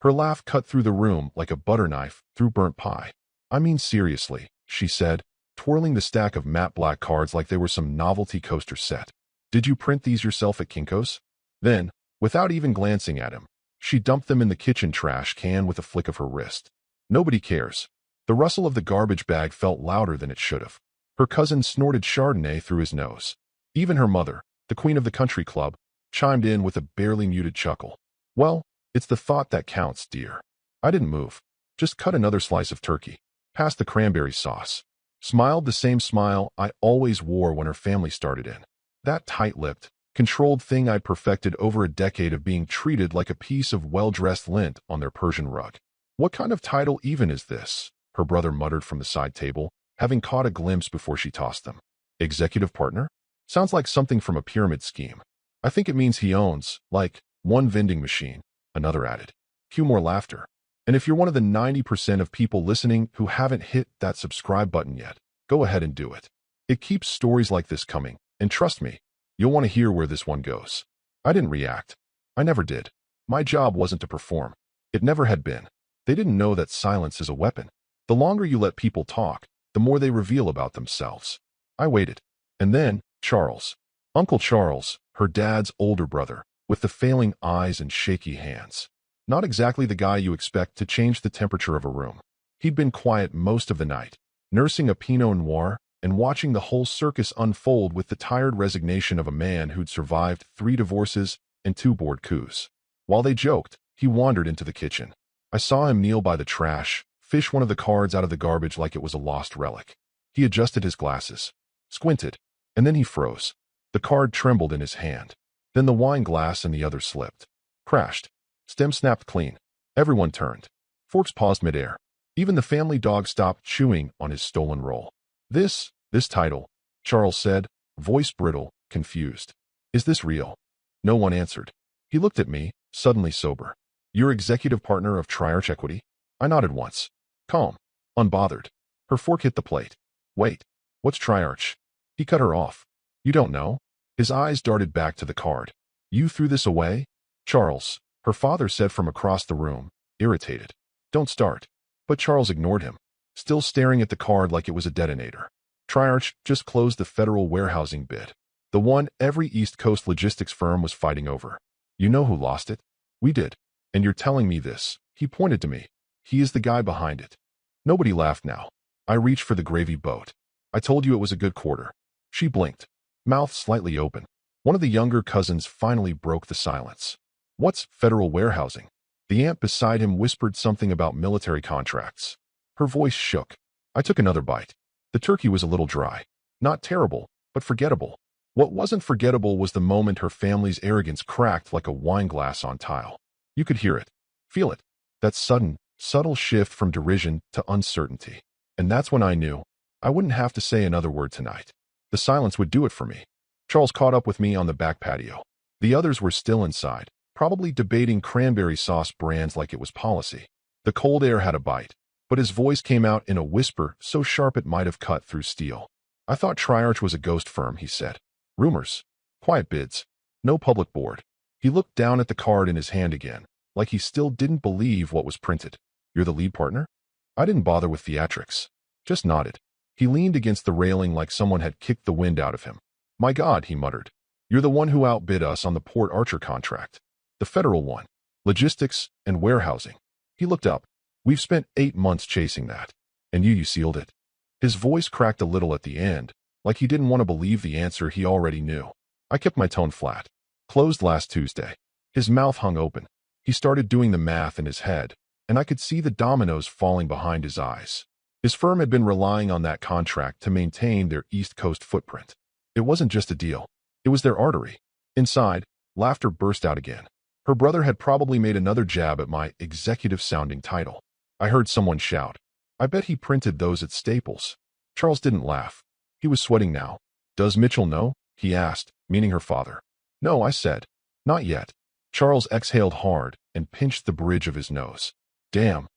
Her laugh cut through the room like a butter knife through burnt pie. I mean seriously, she said, twirling the stack of matte black cards like they were some novelty coaster set. Did you print these yourself at Kinko's? Then, without even glancing at him, she dumped them in the kitchen trash can with a flick of her wrist. Nobody cares. The rustle of the garbage bag felt louder than it should have. Her cousin snorted Chardonnay through his nose. Even her mother, the queen of the country club, chimed in with a barely muted chuckle. Well, it's the thought that counts, dear. I didn't move. Just cut another slice of turkey. Pass the cranberry sauce. Smiled the same smile I always wore when her family started in. That tight-lipped, controlled thing I'd perfected over a decade of being treated like a piece of well-dressed lint on their Persian rug. What kind of title even is this? Her brother muttered from the side table, having caught a glimpse before she tossed them. Executive partner? Sounds like something from a pyramid scheme. I think it means he owns, like, one vending machine, another added. Cue more laughter. And if you're one of the 90% of people listening who haven't hit that subscribe button yet, go ahead and do it. It keeps stories like this coming, and trust me, you'll want to hear where this one goes. I didn't react. I never did. My job wasn't to perform. It never had been. They didn't know that silence is a weapon. The longer you let people talk, the more they reveal about themselves. I waited. And then, Charles. Uncle Charles, her dad's older brother, with the failing eyes and shaky hands. Not exactly the guy you expect to change the temperature of a room. He'd been quiet most of the night, nursing a Pinot Noir and watching the whole circus unfold with the tired resignation of a man who'd survived 3 divorces and 2 board coups. While they joked, he wandered into the kitchen. I saw him kneel by the trash, fish one of the cards out of the garbage like it was a lost relic. He adjusted his glasses, squinted, and then he froze. The card trembled in his hand. Then the wine glass and the other slipped. Crashed. Stem snapped clean. Everyone turned. Forks paused midair. Even the family dog stopped chewing on his stolen roll. This title, Charles said, voice brittle, confused. Is this real? No one answered. He looked at me, suddenly sober. You're executive partner of Triarch Equity? I nodded once. Calm. Unbothered. Her fork hit the plate. Wait. What's Triarch? He cut her off. You don't know? His eyes darted back to the card. You threw this away? Charles, her father said from across the room, irritated. Don't start. But Charles ignored him, still staring at the card like it was a detonator. Triarch just closed the federal warehousing bid. The one every East Coast logistics firm was fighting over. You know who lost it? We did. And you're telling me this. He pointed to me. He is the guy behind it. Nobody laughed now. I reached for the gravy boat. I told you it was a good quarter. She blinked, mouth slightly open. One of the younger cousins finally broke the silence. What's federal warehousing? The aunt beside him whispered something about military contracts. Her voice shook. I took another bite. The turkey was a little dry. Not terrible, but forgettable. What wasn't forgettable was the moment her family's arrogance cracked like a wine glass on tile. You could hear it, feel it, that sudden, subtle shift from derision to uncertainty. And that's when I knew I wouldn't have to say another word tonight. The silence would do it for me. Charles caught up with me on the back patio. The others were still inside, probably debating cranberry sauce brands like it was policy. The cold air had a bite, but his voice came out in a whisper so sharp it might have cut through steel. I thought Triarch was a ghost firm, he said. Rumors. Quiet bids. No public board. He looked down at the card in his hand again, like he still didn't believe what was printed. You're the lead partner? I didn't bother with theatrics. Just nodded. He leaned against the railing like someone had kicked the wind out of him. My God, he muttered. You're the one who outbid us on the Port Archer contract. The federal one. Logistics and warehousing. He looked up. We've spent 8 months chasing that. And you sealed it. His voice cracked a little at the end, like he didn't want to believe the answer he already knew. I kept my tone flat. Closed last Tuesday. His mouth hung open. He started doing the math in his head, and I could see the dominoes falling behind his eyes. His firm had been relying on that contract to maintain their East Coast footprint. It wasn't just a deal. It was their artery. Inside, laughter burst out again. Her brother had probably made another jab at my executive-sounding title. I heard someone shout. I bet he printed those at Staples. Charles didn't laugh. He was sweating now. Does Mitchell know? He asked, meaning her father. No, I said. Not yet. Charles exhaled hard and pinched the bridge of his nose. Damn.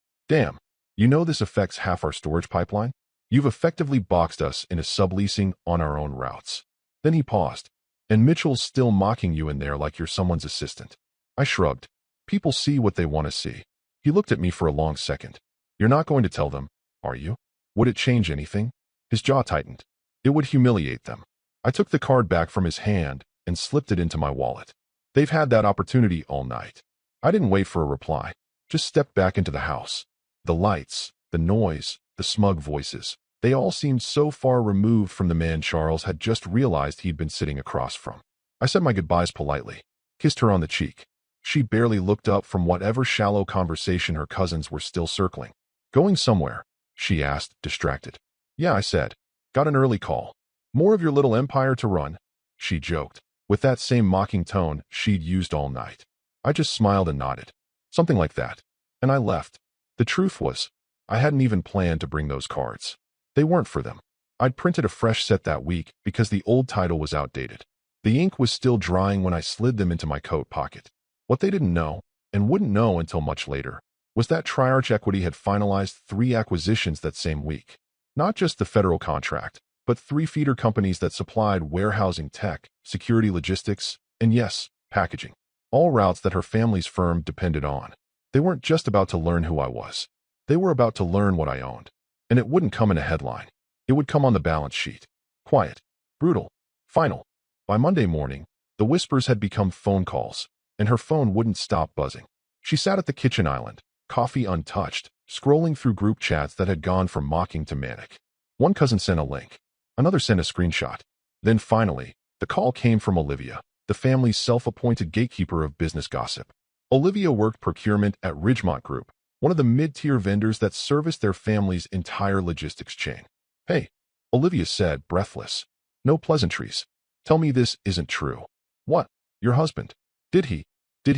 You know this affects half our storage pipeline? You've effectively boxed us into subleasing on our own routes. Then he paused. And Mitchell's still mocking you in there like you're someone's assistant. I shrugged. People see what they want to see. He He looked at me for a long second. You're not going to tell them, are you? Would it change anything? His jaw tightened. It would humiliate them. I took the card back from his hand and slipped it into my wallet. They've had that opportunity all night. I didn't wait for a reply. Just stepped back into the house. The lights, the noise, the smug voices. They all seemed so far removed from the man Charles had just realized he'd been sitting across from. I said my goodbyes politely, kissed her on the cheek. She barely looked up from whatever shallow conversation her cousins were still circling. Going somewhere? She asked, distracted. Yeah, I said. Got an early call. More of your little empire to run? She joked, with that same mocking tone she'd used all night. I just smiled and nodded. Something like that. And I left. The truth was, I hadn't even planned to bring those cards. They weren't for them. I'd printed a fresh set that week because the old title was outdated. The ink was still drying when I slid them into my coat pocket. What they didn't know, and wouldn't know until much later, was that Triarch Equity had finalized 3 acquisitions that same week. Not just the federal contract, but 3 feeder companies that supplied warehousing tech, security logistics, and yes, packaging. All routes that her family's firm depended on. They weren't just about to learn who I was. They were about to learn what I owned. And it wouldn't come in a headline. It would come on the balance sheet. Quiet. Brutal. Final. By Monday morning, the whispers had become phone calls, and her phone wouldn't stop buzzing. She sat at the kitchen island, coffee untouched, scrolling through group chats that had gone from mocking to manic. One cousin sent a link. Another sent a screenshot. Then finally, the call came from Olivia, the family's self-appointed gatekeeper of business gossip. Olivia worked procurement at Ridgemont Group, one of the mid-tier vendors that serviced their family's entire logistics chain. Hey, Olivia said, breathless. No pleasantries. Tell me this isn't true. What? Your husband? Did he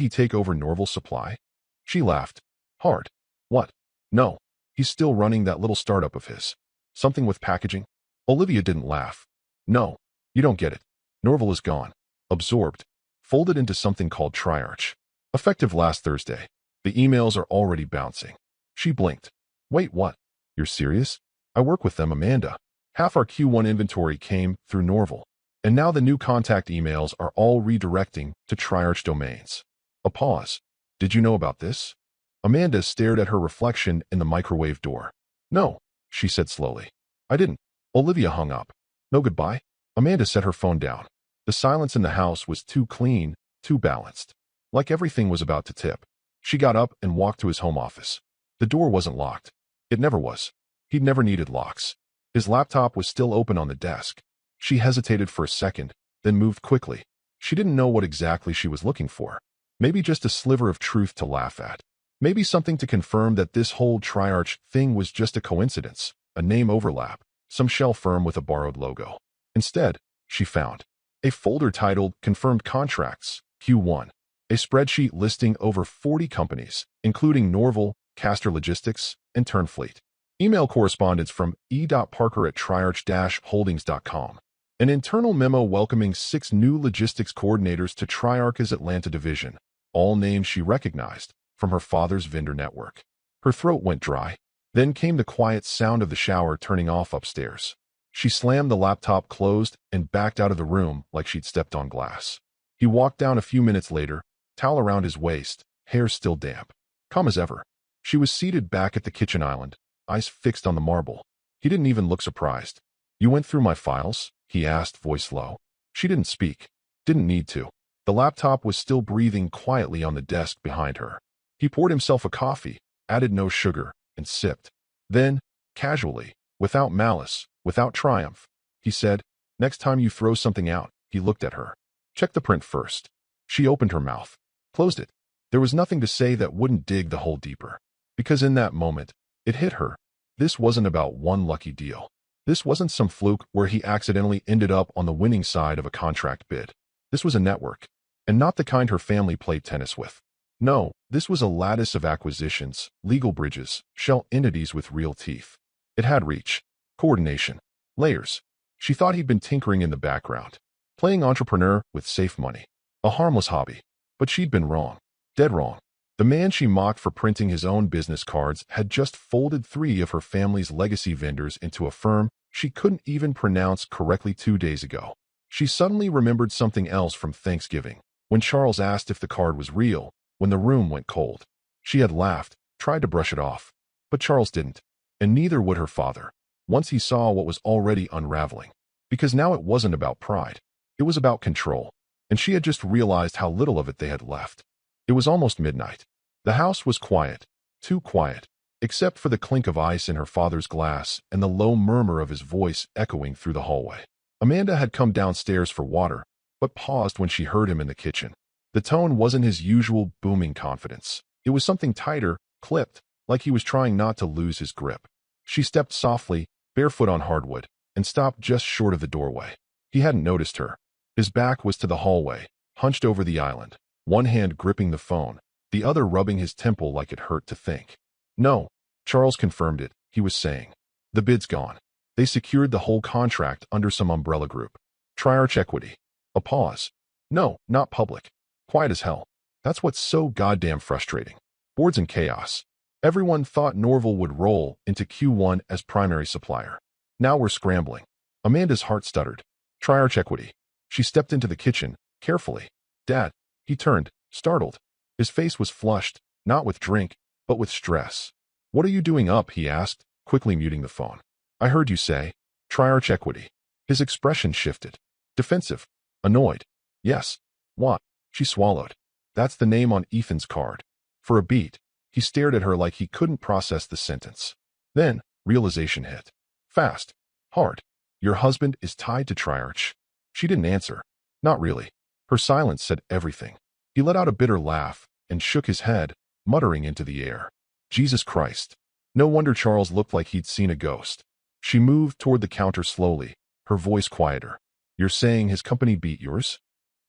take over Norval Supply? She laughed. Hard. What? No. He's still running that little startup of his. Something with packaging? Olivia didn't laugh. No. You don't get it. Norval is gone. Absorbed. Folded into something called Triarch. Effective last Thursday. The emails are already bouncing. She blinked. Wait, what? You're serious? I work with them, Amanda. Half our Q1 inventory came through Norval. And now the new contact emails are all redirecting to Triarch domains. A pause. Did you know about this? Amanda stared at her reflection in the microwave door. No, she said slowly. I didn't. Olivia hung up. No goodbye? Amanda set her phone down. The silence in the house was too clean, too balanced. Like everything was about to tip. She got up and walked to his home office. The door wasn't locked. It never was. He'd never needed locks. His laptop was still open on the desk. She hesitated for a second, then moved quickly. She didn't know what exactly she was looking for. Maybe just a sliver of truth to laugh at. Maybe something to confirm that this whole Triarch thing was just a coincidence, a name overlap, some shell firm with a borrowed logo. Instead, she found a folder titled Confirmed Contracts, Q1. A spreadsheet listing over 40 companies, including Norval, Castor Logistics, and Turnfleet. Email correspondence from e.parker@triarch-holdings.com. An internal memo welcoming 6 new logistics coordinators to Triarch's Atlanta division, all names she recognized from her father's vendor network. Her throat went dry. Then came the quiet sound of the shower turning off upstairs. She slammed the laptop closed and backed out of the room like she'd stepped on glass. He walked down a few minutes later, towel around his waist, hair still damp. Calm as ever. She was seated back at the kitchen island, eyes fixed on the marble. He didn't even look surprised. You went through my files? He asked, voice low. She didn't speak. Didn't need to. The laptop was still breathing quietly on the desk behind her. He poured himself a coffee, added no sugar, and sipped. Then, casually, without malice, without triumph, he said, next time you throw something out. He looked at her. Check the print first. She opened her mouth. Closed it. There was nothing to say that wouldn't dig the hole deeper. Because in that moment, it hit her. This wasn't about one lucky deal. This wasn't some fluke where he accidentally ended up on the winning side of a contract bid. This was a network. And not the kind her family played tennis with. No, this was a lattice of acquisitions, legal bridges, shell entities with real teeth. It had reach, coordination, layers. She thought he'd been tinkering in the background, playing entrepreneur with safe money. A harmless hobby. But she'd been wrong. Dead wrong. The man she mocked for printing his own business cards had just folded 3 of her family's legacy vendors into a firm she couldn't even pronounce correctly 2 days ago. She suddenly remembered something else from Thanksgiving, when Charles asked if the card was real, when the room went cold. She had laughed, tried to brush it off. But Charles didn't. And neither would her father, once he saw what was already unraveling. Because now it wasn't about pride. It was about control. And she had just realized how little of it they had left. It was almost midnight. The house was quiet. Too quiet. Except for the clink of ice in her father's glass and the low murmur of his voice echoing through the hallway. Amanda had come downstairs for water, but paused when she heard him in the kitchen. The tone wasn't his usual booming confidence. It was something tighter, clipped, like he was trying not to lose his grip. She stepped softly, barefoot on hardwood, and stopped just short of the doorway. He hadn't noticed her. His back was to the hallway, hunched over the island, one hand gripping the phone, the other rubbing his temple like it hurt to think. No, Charles confirmed it, he was saying. The bid's gone. They secured the whole contract under some umbrella group. Triarch Equity. A pause. No, not public. Quiet as hell. That's what's so goddamn frustrating. Boards and chaos. Everyone thought Norval would roll into Q1 as primary supplier. Now we're scrambling. Amanda's heart stuttered. Triarch Equity. She stepped into the kitchen, carefully. Dad. He turned, startled. His face was flushed, not with drink, but with stress. What are you doing up? He asked, quickly muting the phone. I heard you say. Triarch Equity. His expression shifted. Defensive. Annoyed. Yes. What? She swallowed. That's the name on Ethan's card. For a beat, he stared at her like he couldn't process the sentence. Then, realization hit. Fast. Hard. Your husband is tied to Triarch. She didn't answer. Not really. Her silence said everything. He let out a bitter laugh and shook his head, muttering into the air. Jesus Christ. No wonder Charles looked like he'd seen a ghost. She moved toward the counter slowly, her voice quieter. You're saying his company beat yours?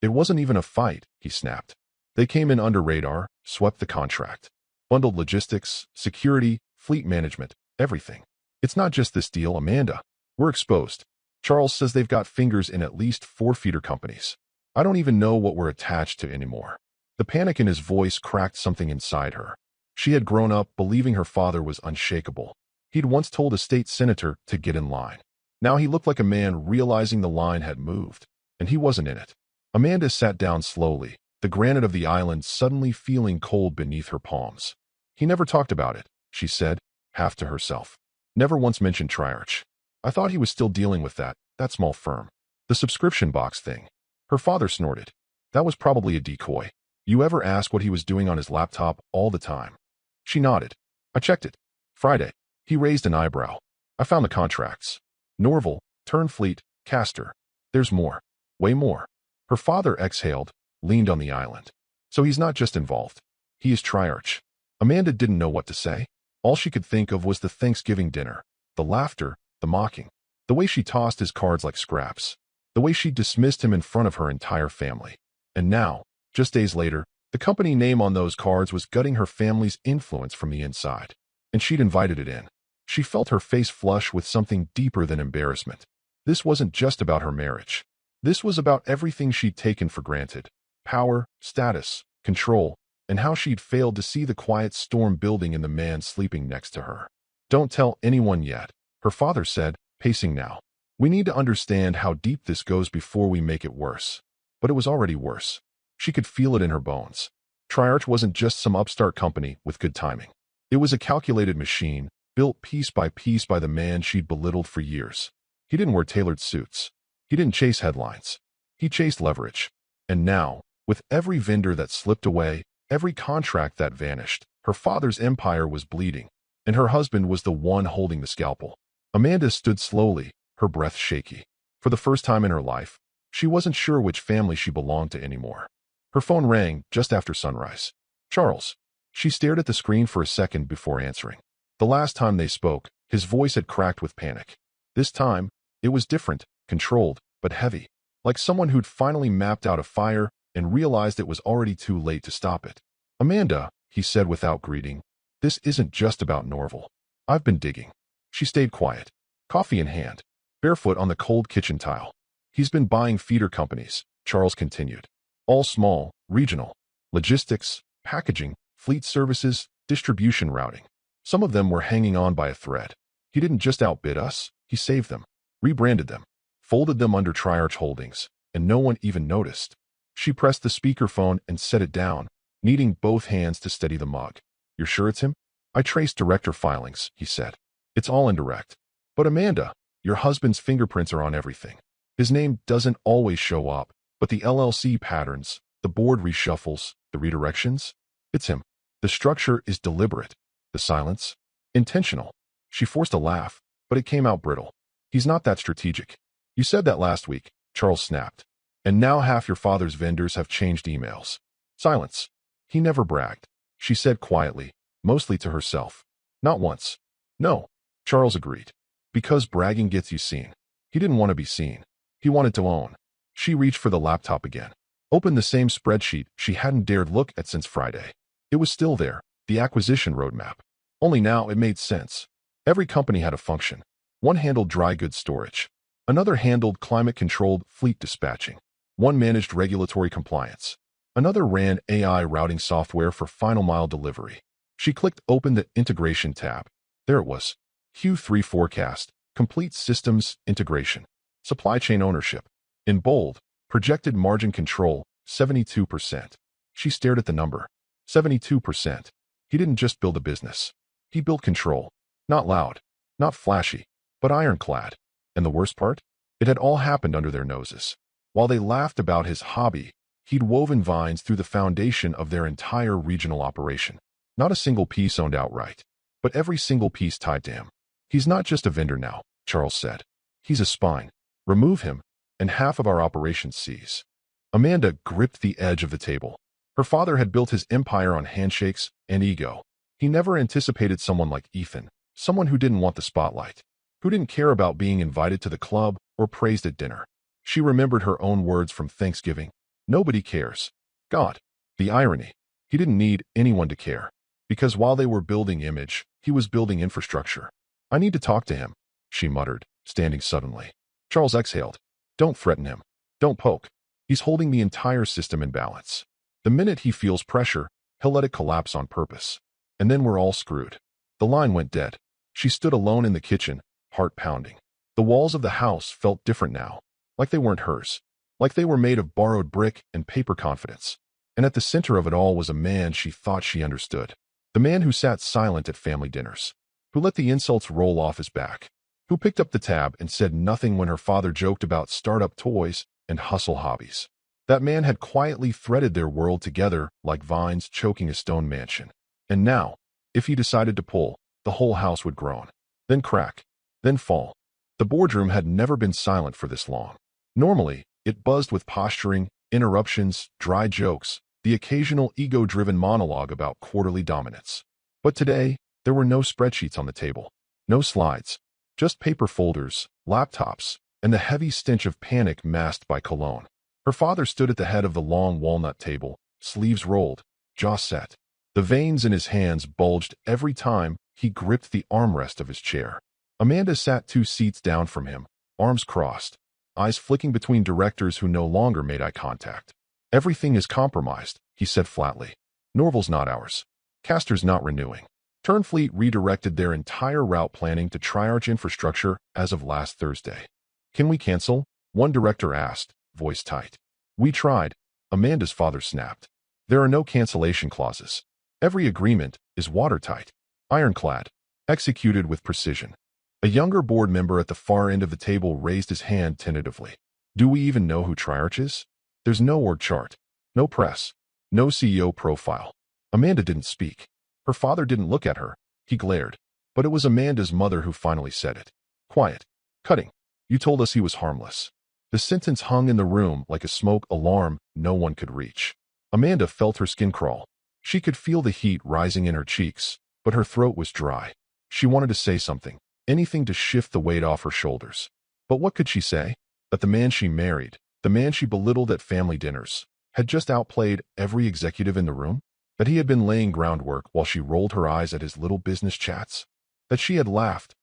It wasn't even a fight, he snapped. They came in under radar, swept the contract. Bundled logistics, security, fleet management, everything. It's not just this deal, Amanda. We're exposed. Charles says they've got fingers in at least 4 feeder companies. I don't even know what we're attached to anymore. The panic in his voice cracked something inside her. She had grown up believing her father was unshakable. He'd once told a state senator to get in line. Now he looked like a man realizing the line had moved, and he wasn't in it. Amanda sat down slowly, the granite of the island suddenly feeling cold beneath her palms. He never talked about it, she said, half to herself. Never once mentioned Triarch. I thought he was still dealing with that small firm. The subscription box thing. Her father snorted. That was probably a decoy. You ever ask what he was doing on his laptop all the time? She nodded. I checked it. Friday. He raised an eyebrow. I found the contracts. Norval, Turnfleet, Castor. There's more. Way more. Her father exhaled, leaned on the island. So he's not just involved. He is Triarch. Amanda didn't know what to say. All she could think of was the Thanksgiving dinner, the laughter, the mocking, the way she tossed his cards like scraps, the way she dismissed him in front of her entire family. And now, just days later, the company name on those cards was gutting her family's influence from the inside. And she'd invited it in. She felt her face flush with something deeper than embarrassment. This wasn't just about her marriage. This was about everything she'd taken for granted. Power, status, control, and how she'd failed to see the quiet storm building in the man sleeping next to her. Don't tell anyone yet, her father said, pacing now. We need to understand how deep this goes before we make it worse. But it was already worse. She could feel it in her bones. Triarch wasn't just some upstart company with good timing. It was a calculated machine, built piece by the man she'd belittled for years. He didn't wear tailored suits. He didn't chase headlines. He chased leverage. And now, with every vendor that slipped away, every contract that vanished, her father's empire was bleeding, and her husband was the one holding the scalpel. Amanda stood slowly, her breath shaky. For the first time in her life, she wasn't sure which family she belonged to anymore. Her phone rang just after sunrise. Charles. She stared at the screen for a second before answering. The last time they spoke, his voice had cracked with panic. This time, it was different, controlled, but heavy. Like someone who'd finally mapped out a fire and realized it was already too late to stop it. Amanda, he said without greeting, this isn't just about Norval. I've been digging. She stayed quiet, coffee in hand, barefoot on the cold kitchen tile. He's been buying feeder companies, Charles continued. All small, regional, logistics, packaging, fleet services, distribution routing. Some of them were hanging on by a thread. He didn't just outbid us, he saved them, rebranded them, folded them under Triarch Holdings, and no one even noticed. She pressed the speakerphone and set it down, needing both hands to steady the mug. You're sure it's him? I traced director filings, he said. It's all indirect. But Amanda, your husband's fingerprints are on everything. His name doesn't always show up, but the LLC patterns, the board reshuffles, the redirections, it's him. The structure is deliberate. The silence? Intentional. She forced a laugh, but it came out brittle. He's not that strategic. You said that last week, Charles snapped. And now half your father's vendors have changed emails. Silence. He never bragged. She said quietly, mostly to herself. Not once. No. Charles agreed. Because bragging gets you seen. He didn't want to be seen. He wanted to own. She reached for the laptop again. Opened the same spreadsheet she hadn't dared look at since Friday. It was still there, the acquisition roadmap. Only now it made sense. Every company had a function. One handled dry goods storage. Another handled climate-controlled fleet dispatching. One managed regulatory compliance. Another ran AI routing software for final mile delivery. She clicked open the integration tab. There it was. Q3 forecast, complete systems integration, supply chain ownership. In bold, projected margin control, 72%. She stared at the number. 72%. He didn't just build a business. He built control. Not loud, not flashy, but ironclad. And the worst part? It had all happened under their noses. While they laughed about his hobby, he'd woven vines through the foundation of their entire regional operation. Not a single piece owned outright, but every single piece tied to him. He's not just a vendor now, Charles said. He's a spine. Remove him, and half of our operation cease. Amanda gripped the edge of the table. Her father had built his empire on handshakes and ego. He never anticipated someone like Ethan, someone who didn't want the spotlight, who didn't care about being invited to the club or praised at dinner. She remembered her own words from Thanksgiving. Nobody cares. God. The irony. He didn't need anyone to care. Because while they were building image, he was building infrastructure. I need to talk to him, she muttered, standing suddenly. Charles exhaled. Don't threaten him. Don't poke. He's holding the entire system in balance. The minute he feels pressure, he'll let it collapse on purpose. And then we're all screwed. The line went dead. She stood alone in the kitchen, heart pounding. The walls of the house felt different now, like they weren't hers, like they were made of borrowed brick and paper confidence. And at the center of it all was a man she thought she understood. The man who sat silent at family dinners, who let the insults roll off his back, who picked up the tab and said nothing when her father joked about startup toys and hustle hobbies. That man had quietly threaded their world together like vines choking a stone mansion. And now, if he decided to pull, the whole house would groan, then crack, then fall. The boardroom had never been silent for this long. Normally, it buzzed with posturing, interruptions, dry jokes, the occasional ego-driven monologue about quarterly dominance. But today, there were no spreadsheets on the table, no slides, just paper folders, laptops, and the heavy stench of panic masked by cologne. Her father stood at the head of the long walnut table, sleeves rolled, jaw set. The veins in his hands bulged every time he gripped the armrest of his chair. Amanda sat 2 seats down from him, arms crossed, eyes flicking between directors who no longer made eye contact. Everything is compromised, he said flatly. Norval's not ours. Castor's not renewing. Turnfleet redirected their entire route planning to Triarch Infrastructure as of last Thursday. Can we cancel? One director asked, voice tight. We tried. Amanda's father snapped. There are no cancellation clauses. Every agreement is watertight, ironclad, executed with precision. A younger board member at the far end of the table raised his hand tentatively. Do we even know who Triarch is? There's no org chart, no press, no CEO profile. Amanda didn't speak. Her father didn't look at her. He glared. But it was Amanda's mother who finally said it. Quiet. Cutting. You told us he was harmless. The sentence hung in the room like a smoke alarm no one could reach. Amanda felt her skin crawl. She could feel the heat rising in her cheeks, but her throat was dry. She wanted to say something, anything to shift the weight off her shoulders. But what could she say? That the man she married, the man she belittled at family dinners, had just outplayed every executive in the room? That he had been laying groundwork while she rolled her eyes at his little business chats? That she had laughed,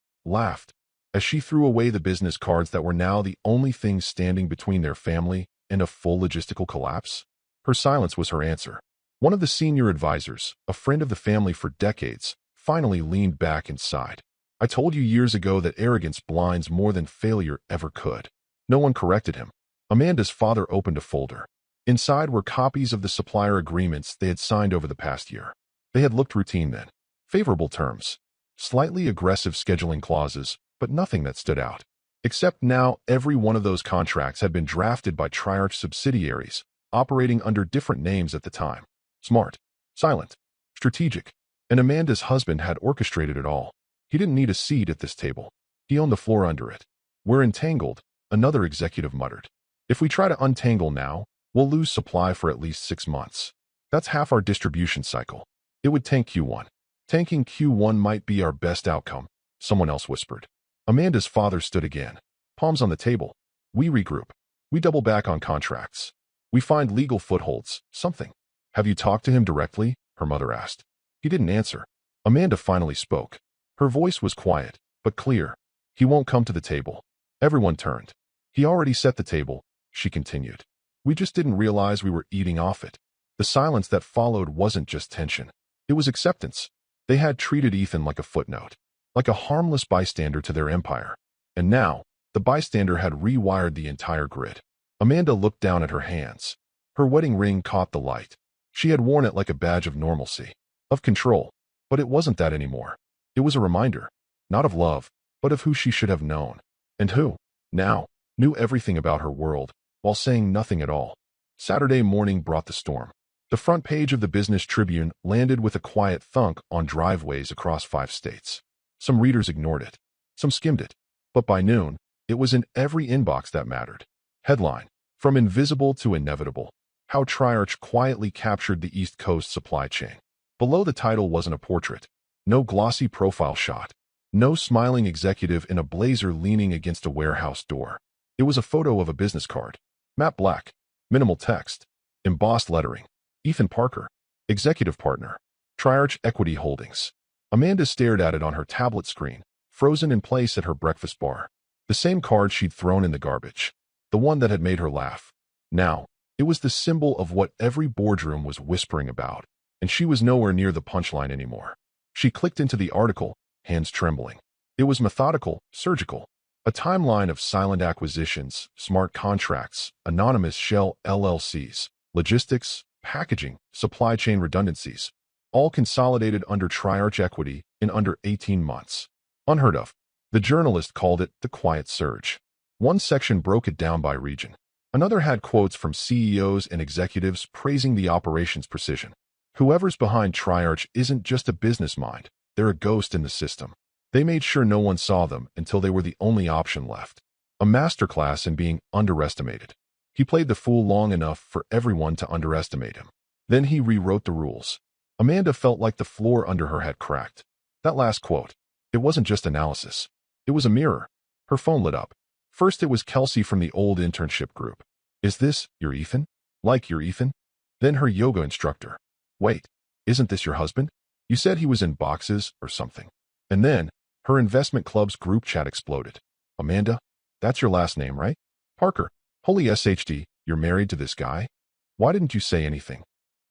as she threw away the business cards that were now the only things standing between their family and a full logistical collapse? Her silence was her answer. One of the senior advisors, a friend of the family for decades, finally leaned back and sighed. I told you years ago that arrogance blinds more than failure ever could. No one corrected him. Amanda's father opened a folder. Inside were copies of the supplier agreements they had signed over the past year. They had looked routine then. Favorable terms. Slightly aggressive scheduling clauses, but nothing that stood out. Except now every one of those contracts had been drafted by Triarch subsidiaries, operating under different names at the time. Smart, silent, strategic. And Amanda's husband had orchestrated it all. He didn't need a seat at this table. He owned the floor under it. We're entangled, another executive muttered. If we try to untangle now, we'll lose supply for at least 6 months. That's half our distribution cycle. It would tank Q1. Tanking Q1 might be our best outcome, someone else whispered. Amanda's father stood again. Palms on the table. We regroup. We double back on contracts. We find legal footholds, something. Have you talked to him directly? Her mother asked. He didn't answer. Amanda finally spoke. Her voice was quiet, but clear. He won't come to the table. Everyone turned. He already set the table, she continued. We just didn't realize we were eating off it. The silence that followed wasn't just tension. It was acceptance. They had treated Ethan like a footnote, like a harmless bystander to their empire. And now, the bystander had rewired the entire grid. Amanda looked down at her hands. Her wedding ring caught the light. She had worn it like a badge of normalcy, of control. But it wasn't that anymore. It was a reminder, not of love, but of who she should have known. And who, now, knew everything about her world, while saying nothing at all. Saturday morning brought the storm. The front page of the Business Tribune landed with a quiet thunk on driveways across 5 states. Some readers ignored it. Some skimmed it. But by noon, it was in every inbox that mattered. Headline: From Invisible to Inevitable. How Triarch Quietly Captured the East Coast Supply Chain. Below the title wasn't a portrait. No glossy profile shot. No smiling executive in a blazer leaning against a warehouse door. It was a photo of a business card. Matte black. Minimal text. Embossed lettering. Ethan Parker. Executive Partner. Triarch Equity Holdings. Amanda stared at it on her tablet screen, frozen in place at her breakfast bar. The same card she'd thrown in the garbage. The one that had made her laugh. Now, it was the symbol of what every boardroom was whispering about, and she was nowhere near the punchline anymore. She clicked into the article, hands trembling. It was methodical, surgical. A timeline of silent acquisitions, smart contracts, anonymous shell LLCs, logistics, packaging, supply chain redundancies, all consolidated under Triarch Equity in under 18 months. Unheard of. The journalist called it the quiet surge. One section broke it down by region. Another had quotes from CEOs and executives praising the operations precision. Whoever's behind Triarch isn't just a business mind, they're a ghost in the system. They made sure no one saw them until they were the only option left. A masterclass in being underestimated. He played the fool long enough for everyone to underestimate him. Then he rewrote the rules. Amanda felt like the floor under her had cracked. That last quote. It wasn't just analysis. It was a mirror. Her phone lit up. First it was Kelsey from the old internship group. Is this your Ethan? Like your Ethan? Then her yoga instructor. Wait, isn't this your husband? You said he was in boxes or something. And then, her investment club's group chat exploded. Amanda? That's your last name, right? Parker. Holy SHD, you're married to this guy? Why didn't you say anything?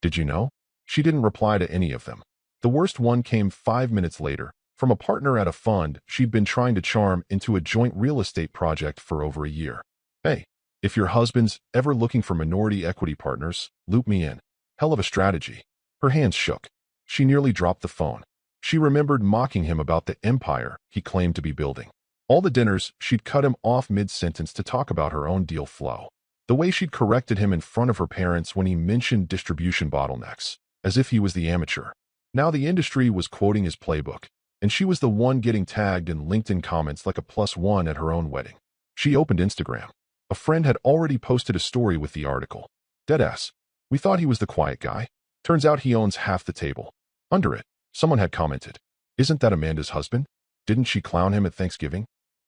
Did you know? She didn't reply to any of them. The worst one came 5 minutes later, from a partner at a fund she'd been trying to charm into a joint real estate project for over a year. Hey, if your husband's ever looking for minority equity partners, loop me in. Hell of a strategy. Her hands shook. She nearly dropped the phone. She remembered mocking him about the empire he claimed to be building. All the dinners, she'd cut him off mid-sentence to talk about her own deal flow. The way she'd corrected him in front of her parents when he mentioned distribution bottlenecks, as if he was the amateur. Now the industry was quoting his playbook, and she was the one getting tagged in LinkedIn comments like a +1 at her own wedding. She opened Instagram. A friend had already posted a story with the article. Deadass. We thought he was the quiet guy. Turns out he owns half the table. Under it, someone had commented. Isn't that Amanda's husband? Didn't she clown him at Thanksgiving?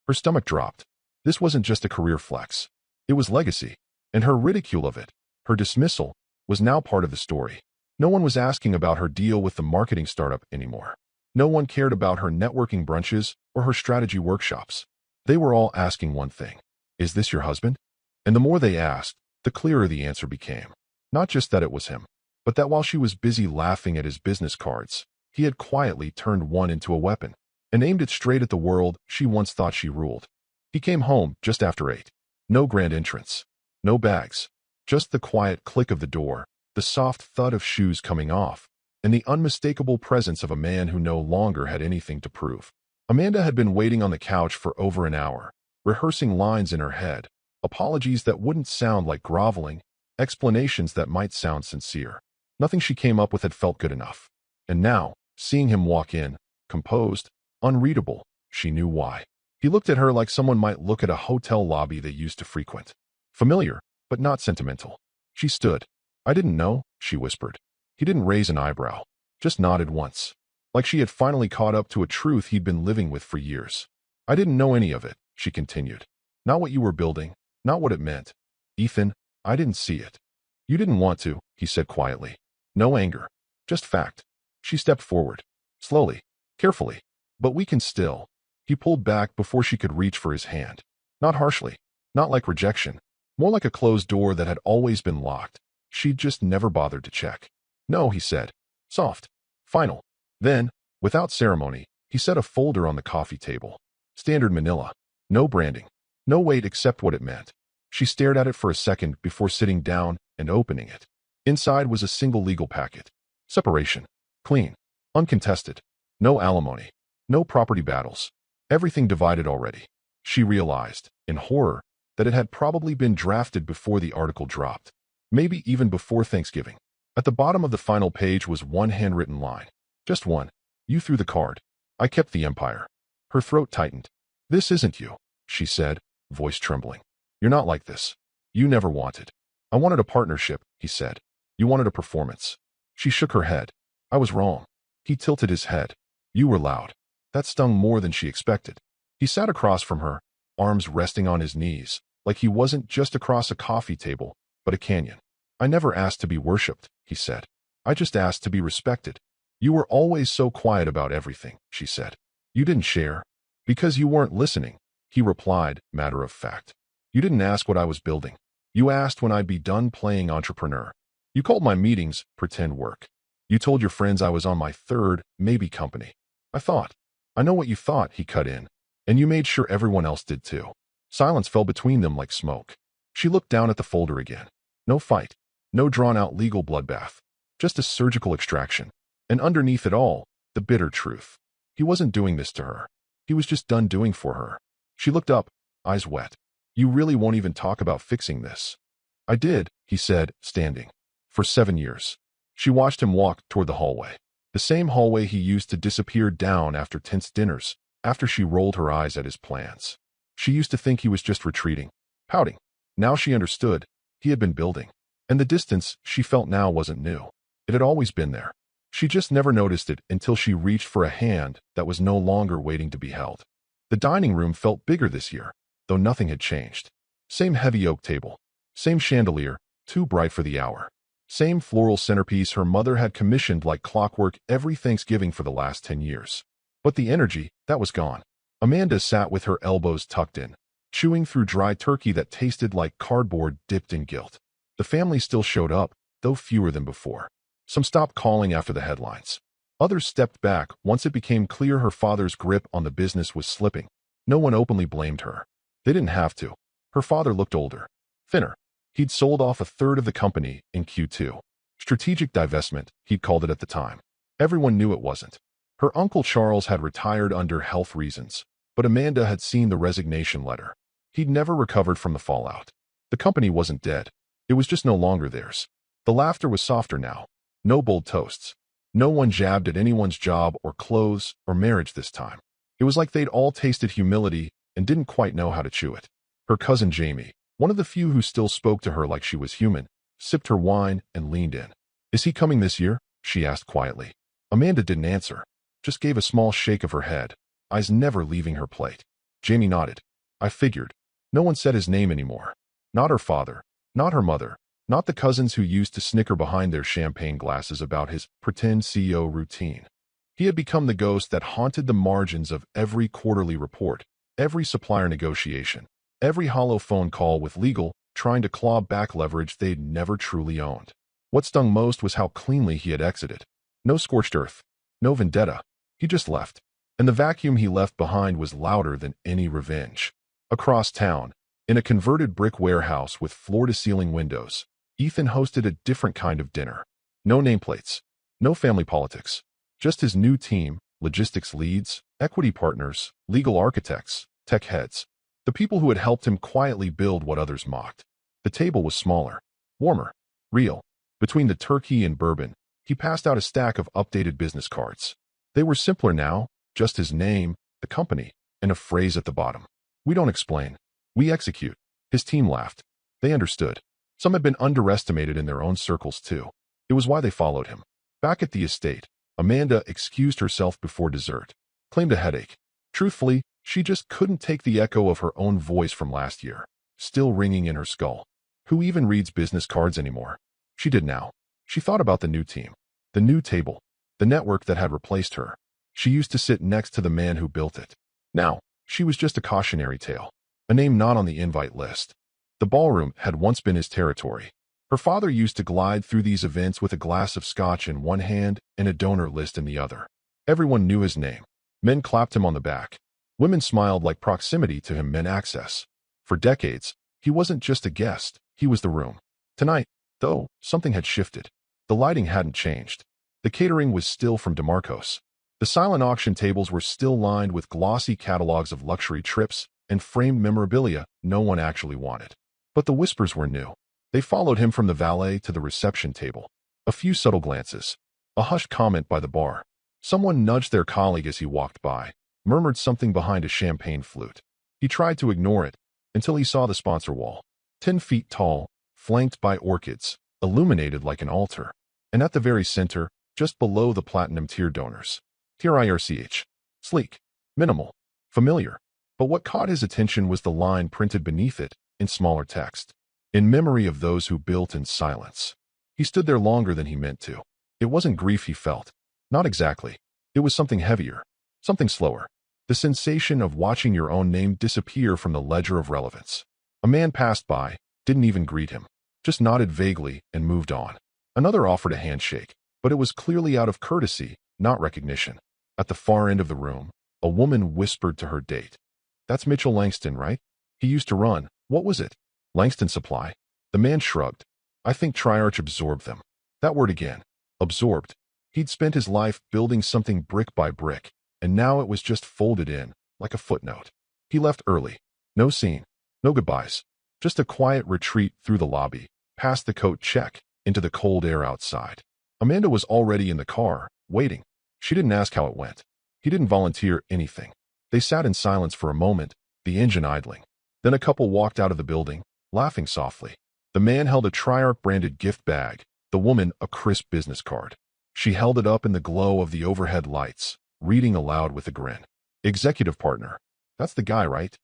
Her stomach dropped. This wasn't just a career flex. It was legacy. And her ridicule of it, her dismissal, was now part of the story. No one was asking about her deal with the marketing startup anymore. No one cared about her networking brunches or her strategy workshops. They were all asking one thing. Is this your husband? And the more they asked, the clearer the answer became. Not just that it was him, but that while she was busy laughing at his business cards, he had quietly turned one into a weapon and aimed it straight at the world she once thought she ruled. He came home just after 8. No grand entrance. No bags. Just the quiet click of the door, the soft thud of shoes coming off, and the unmistakable presence of a man who no longer had anything to prove. Amanda had been waiting on the couch for over an hour, rehearsing lines in her head, apologies that wouldn't sound like groveling, explanations that might sound sincere. Nothing she came up with had felt good enough. And now, seeing him walk in, composed, unreadable, she knew why. He looked at her like someone might look at a hotel lobby they used to frequent. Familiar, but not sentimental. She stood. "I didn't know," she whispered. He didn't raise an eyebrow, just nodded once, like she had finally caught up to a truth he'd been living with for years. "I didn't know any of it," she continued. "Not what you were building, not what it meant. Ethan, I didn't see it." "You didn't want to," he said quietly. No anger, just fact. She stepped forward, slowly, carefully. "But we can still." He pulled back before she could reach for his hand. Not harshly, not like rejection, more like a closed door that had always been locked. She'd just never bothered to check. "No," he said, soft, final. Then, without ceremony, he set a folder on the coffee table. Standard manila. No branding. No weight except what it meant. She stared at it for a second before sitting down and opening it. Inside was a single legal packet. Separation. Clean. Uncontested. No alimony. No property battles. Everything divided already. She realized, in horror, that it had probably been drafted before the article dropped. Maybe even before Thanksgiving. At the bottom of the final page was one handwritten line. Just one. "You threw the card. I kept the empire." Her throat tightened. "This isn't you," she said, voice trembling. "You're not like this. You never wanted." "I wanted a partnership," he said. "You wanted a performance." She shook her head. "I was wrong." He tilted his head. "You were loud." That stung more than she expected. He sat across from her, arms resting on his knees, like he wasn't just across a coffee table, but a canyon. "I never asked to be worshipped," he said. "I just asked to be respected." "You were always so quiet about everything," she said. "You didn't share." "Because you weren't listening," he replied, matter of fact. "You didn't ask what I was building. You asked when I'd be done playing entrepreneur. You called my meetings pretend work. You told your friends I was on my third, maybe company. I know what you thought," he cut in. "And you made sure everyone else did too." Silence fell between them like smoke. She looked down at the folder again. No fight. No drawn-out legal bloodbath. Just a surgical extraction. And underneath it all, the bitter truth. He wasn't doing this to her. He was just done doing for her. She looked up, eyes wet. "You really won't even talk about fixing this?" "I did," he said, standing. "For 7 years." She watched him walk toward the hallway. The same hallway he used to disappear down after tense dinners, after she rolled her eyes at his plans. She used to think he was just retreating, pouting. Now she understood. He had been building. And the distance she felt now wasn't new. It had always been there. She just never noticed it until she reached for a hand that was no longer waiting to be held. The dining room felt bigger this year, though nothing had changed. Same heavy oak table. Same chandelier, too bright for the hour. Same floral centerpiece her mother had commissioned like clockwork every Thanksgiving for the last 10 years. But the energy, that was gone. Amanda sat with her elbows tucked in, chewing through dry turkey that tasted like cardboard dipped in guilt. The family still showed up, though fewer than before. Some stopped calling after the headlines. Others stepped back once it became clear her father's grip on the business was slipping. No one openly blamed her. They didn't have to. Her father looked older, thinner. He'd sold off a third of the company in Q2. Strategic divestment, he'd called it at the time. Everyone knew it wasn't. Her uncle Charles had retired under health reasons, but Amanda had seen the resignation letter. He'd never recovered from the fallout. The company wasn't dead. It was just no longer theirs. The laughter was softer now. No bold toasts. No one jabbed at anyone's job or clothes or marriage this time. It was like they'd all tasted humility and didn't quite know how to chew it. Her cousin Jamie, one of the few who still spoke to her like she was human, sipped her wine and leaned in. "Is he coming this year?" she asked quietly. Amanda didn't answer, just gave a small shake of her head, eyes never leaving her plate. Jamie nodded. "I figured." No one said his name anymore. Not her father, not her mother, not the cousins who used to snicker behind their champagne glasses about his pretend CEO routine. He had become the ghost that haunted the margins of every quarterly report, every supplier negotiation, every hollow phone call with legal, trying to claw back leverage they'd never truly owned. What stung most was how cleanly he had exited. No scorched earth, no vendetta. He just left. And the vacuum he left behind was louder than any revenge. Across town, in a converted brick warehouse with floor-to-ceiling windows, Ethan hosted a different kind of dinner. No nameplates. No family politics. Just his new team, logistics leads, equity partners, legal architects, tech heads. The people who had helped him quietly build what others mocked. The table was smaller, warmer, real. Between the turkey and bourbon, he passed out a stack of updated business cards. They were simpler now, just his name, the company, and a phrase at the bottom. We don't explain. We execute. His team laughed. They understood. Some had been underestimated in their own circles too. It was why they followed him. Back at the estate, Amanda excused herself before dessert. Claimed a headache. Truthfully, she just couldn't take the echo of her own voice from last year, still ringing in her skull. Who even reads business cards anymore? She did now. She thought about the new team, the new table, the network that had replaced her. She used to sit next to the man who built it. Now, she was just a cautionary tale, a name not on the invite list. The ballroom had once been his territory. Her father used to glide through these events with a glass of scotch in one hand and a donor list in the other. Everyone knew his name. Men clapped him on the back. Women smiled like proximity to him meant access. For decades, he wasn't just a guest, he was the room. Tonight, though, something had shifted. The lighting hadn't changed. The catering was still from DeMarcos. The silent auction tables were still lined with glossy catalogs of luxury trips and framed memorabilia no one actually wanted. But the whispers were new. They followed him from the valet to the reception table. A few subtle glances. A hushed comment by the bar. Someone nudged their colleague as he walked by, murmured something behind a champagne flute. He tried to ignore it until he saw the sponsor wall. 10 feet tall, flanked by orchids, illuminated like an altar. And at the very center, just below the platinum tier donors. Tier IRCH. Sleek. Minimal. Familiar. But what caught his attention was the line printed beneath it, in smaller text. In memory of those who built in silence. He stood there longer than he meant to. It wasn't grief he felt. Not exactly. It was something heavier. Something slower. The sensation of watching your own name disappear from the ledger of relevance. A man passed by, didn't even greet him. Just nodded vaguely and moved on. Another offered a handshake, but it was clearly out of courtesy, not recognition. At the far end of the room, a woman whispered to her date. That's Mitchell Langston, right? He used to run. What was it? Langston Supply. The man shrugged. I think Triarch absorbed them. That word again. Absorbed. He'd spent his life building something brick by brick, and now it was just folded in, like a footnote. He left early. No scene. No goodbyes. Just a quiet retreat through the lobby, past the coat check, into the cold air outside. Amanda was already in the car, waiting. She didn't ask how it went. He didn't volunteer anything. They sat in silence for a moment, the engine idling. Then a couple walked out of the building, laughing softly. The man held a Triarch-branded gift bag, the woman a crisp business card. She held it up in the glow of the overhead lights, reading aloud with a grin. Executive partner. That's the guy, right?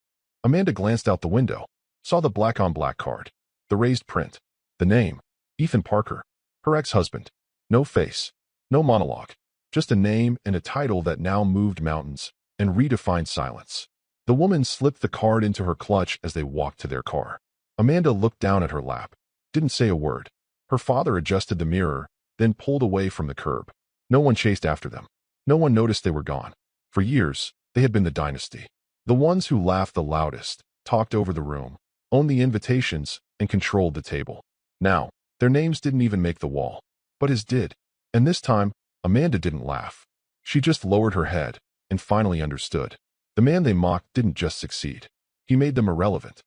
Amanda glanced out the window, saw the black-on-black card, the raised print, the name, Ethan Parker, her ex-husband. No face, no monologue, just a name and a title that now moved mountains and redefined silence. The woman slipped the card into her clutch as they walked to their car. Amanda looked down at her lap, didn't say a word. Her father adjusted the mirror, then pulled away from the curb. No one chased after them. No one noticed they were gone. For years, they had been the dynasty. The ones who laughed the loudest, talked over the room, owned the invitations, and controlled the table. Now, their names didn't even make the wall. But his did. And this time, Amanda didn't laugh. She just lowered her head and finally understood. The man they mocked didn't just succeed. He made them irrelevant.